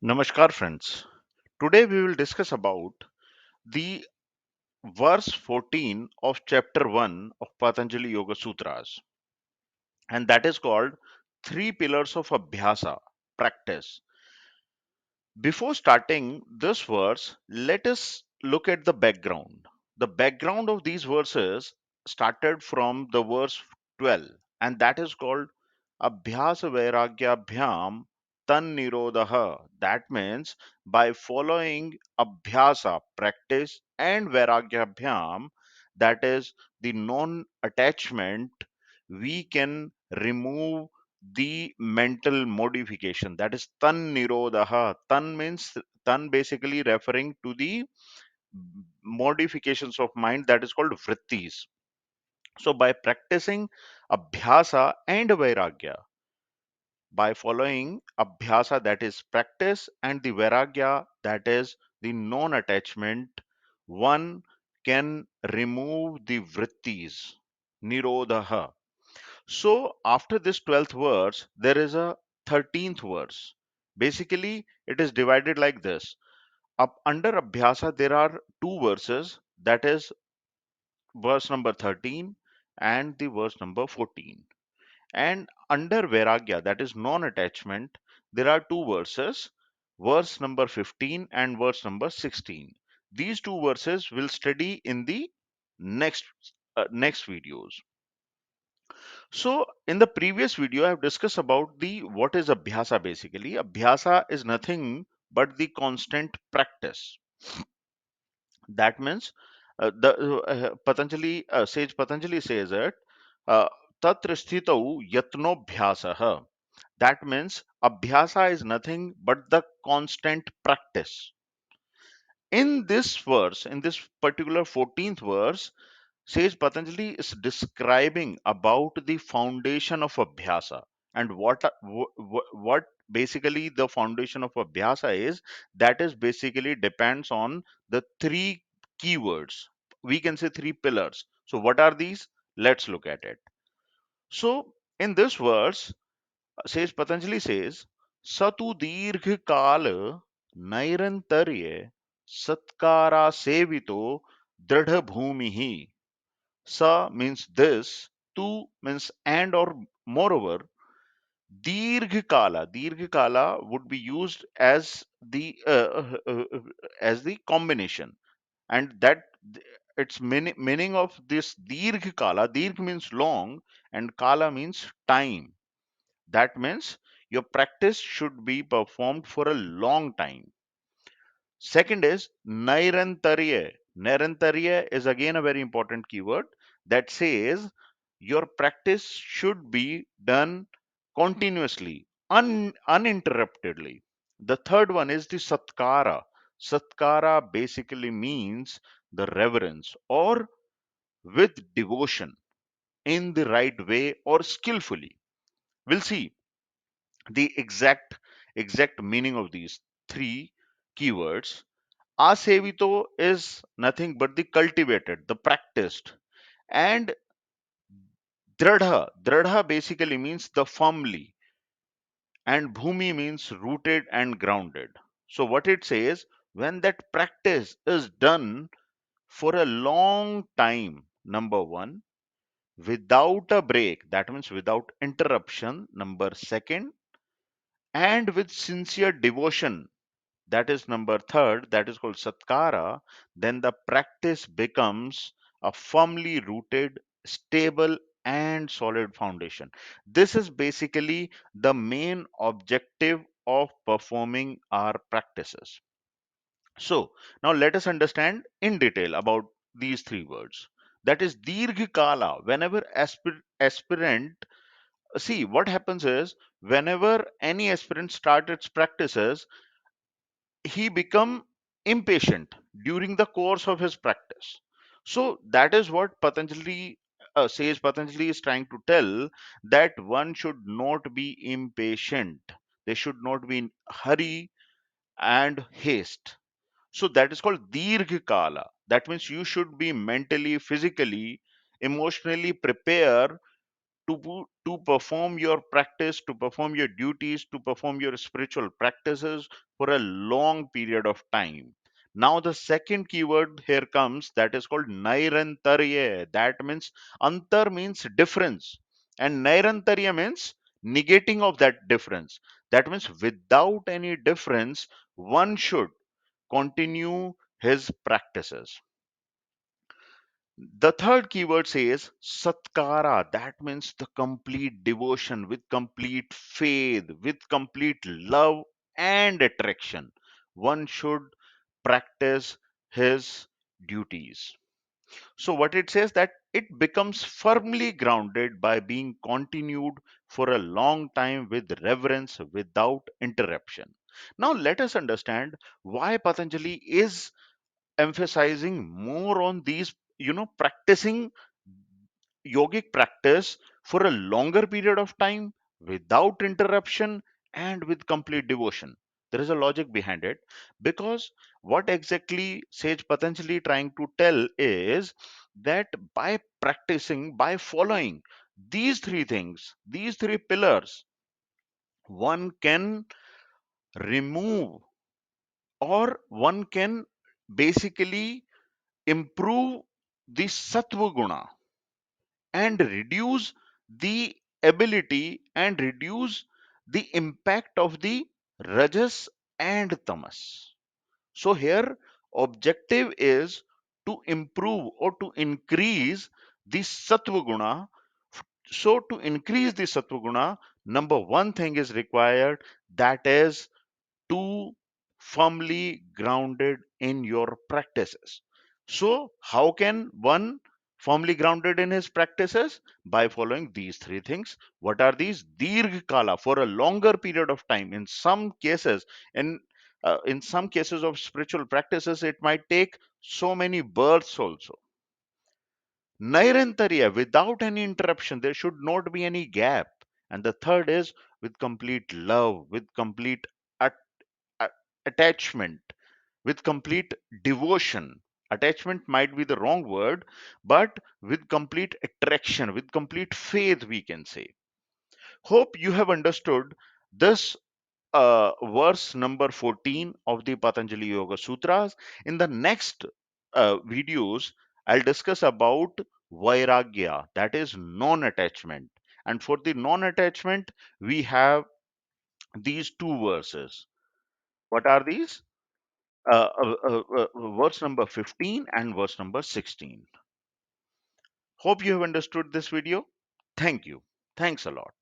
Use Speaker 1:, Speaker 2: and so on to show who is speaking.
Speaker 1: Namaskar, friends. Today we will discuss about the verse 14 of chapter 1 of Patanjali Yoga Sutras, and that is called Three Pillars of Abhyasa, practice. Before starting this verse, let us look at the background. The background of these verses started from the verse 12, and that is called Abhyasa Vairagyabhyam Tan Nirodha. That means by following Abhyasa, practice, and Vairagyabhyam, that is the non attachment, we can remove the mental modification, that is tan nirodha. Tan basically referring to the modifications of mind, that is called vrittis. So by practicing abhyasa and vairagya, by following abhyasa, that is practice, and the vairagya, that is the non attachment, one can remove the vrittis, nirodha. So after this 12th verse, there is a 13th verse. Basically, it is divided like this. Up under Abhyasa, there are two verses, that is verse number 13 and the verse number 14. And under Vairagya, that is non-attachment, there are two verses, verse number 15 and verse number 16. These two verses will study in the next next videos. So in the previous video, I have discussed about the what is abhyasa basically. Abhyasa is nothing but the constant practice. That means the Patanjali sage Patanjali says that uh, tatra sthitau yatnobhyasah. That means abhyasa is nothing but the constant practice. In this verse, in this particular 14th verse, says Patanjali is describing about the foundation of Abhyasa, and what basically the foundation of Abhyasa is, that is basically depends on the three keywords. We can say three pillars. So what are these? Let's look at it. So in this verse, says Patanjali says, Satu dīrghakāla nairantarya satkārāsevito dṛḍhabhūmiḥ. Sa means this, tu means and or moreover, dīrghakāla would be used as the combination, and that its meaning of this dīrghakāla, dīrgh means long and kala means time. That means your practice should be performed for a long time. Second is Nairantarya. Nairantarya is again a very important keyword that says your practice should be done continuously, uninterruptedly. The third one is the Satkara. Satkara basically means the reverence or with devotion, in the right way or skillfully. We'll see the exact meaning of these three keywords. Asevito is nothing but the cultivated, the practiced. And dṛḍha basically means the firmly, and bhumi means rooted and grounded. So what it says, when that practice is done for a long time, number one, without a break, that means without interruption, number second, and with sincere devotion, that is number third, that is called satkara, then the practice becomes a firmly rooted, stable, and solid foundation. This is basically the main objective of performing our practices. So now let us understand in detail about these three words. That is dīrghakāla. Whenever aspirant, see what happens is, whenever any aspirant starts its practices, he become impatient during the course of his practice. So that is what Patanjali is trying to tell, that one should not be impatient, they should not be in hurry and haste. So that is called dīrghakāla. That means you should be mentally, physically, emotionally prepared to perform your practice, to perform your duties, to perform your spiritual practices for a long period of time. Now, the second keyword here comes, that is called Nairantarya. That means antar means difference, and Nairantarya means negating of that difference. That means without any difference, one should continue his practices. The third keyword says Satkara. That means the complete devotion, with complete faith, with complete love and attraction. One should practice his duties. So, what it says, that it becomes firmly grounded by being continued for a long time with reverence without interruption. Now, let us understand why Patanjali is emphasizing more on these, practicing yogic practice for a longer period of time without interruption and with complete devotion. There is a logic behind it, because what exactly Sage Patanjali trying to tell is that by practicing, by following these three things, these three pillars, one can remove, or one can basically improve the sattva guna and reduce the ability and reduce the impact of the rajas and tamas. So here objective is to improve or to increase the sattva guna. So to increase the sattva guna, number one thing is required, that is to firmly grounded in your practices. So, how can one firmly grounded in his practices? By following these three things. What are these? Dirghakala, for a longer period of time. In some cases of spiritual practices, it might take so many births also. Nairantarya, without any interruption, there should not be any gap. And the third is with complete love, with complete a- attachment, with complete devotion. Attachment might be the wrong word, but with complete attraction, with complete faith, we can say. Hope you have understood this verse number 14 of the Patanjali Yoga Sutras. In the next videos, I'll discuss about Vairagya, that is non attachment. And for the non attachment, we have these two verses. What are these? Verse number 15 and verse number 16. Hope you have understood this video. Thank you. Thanks a lot.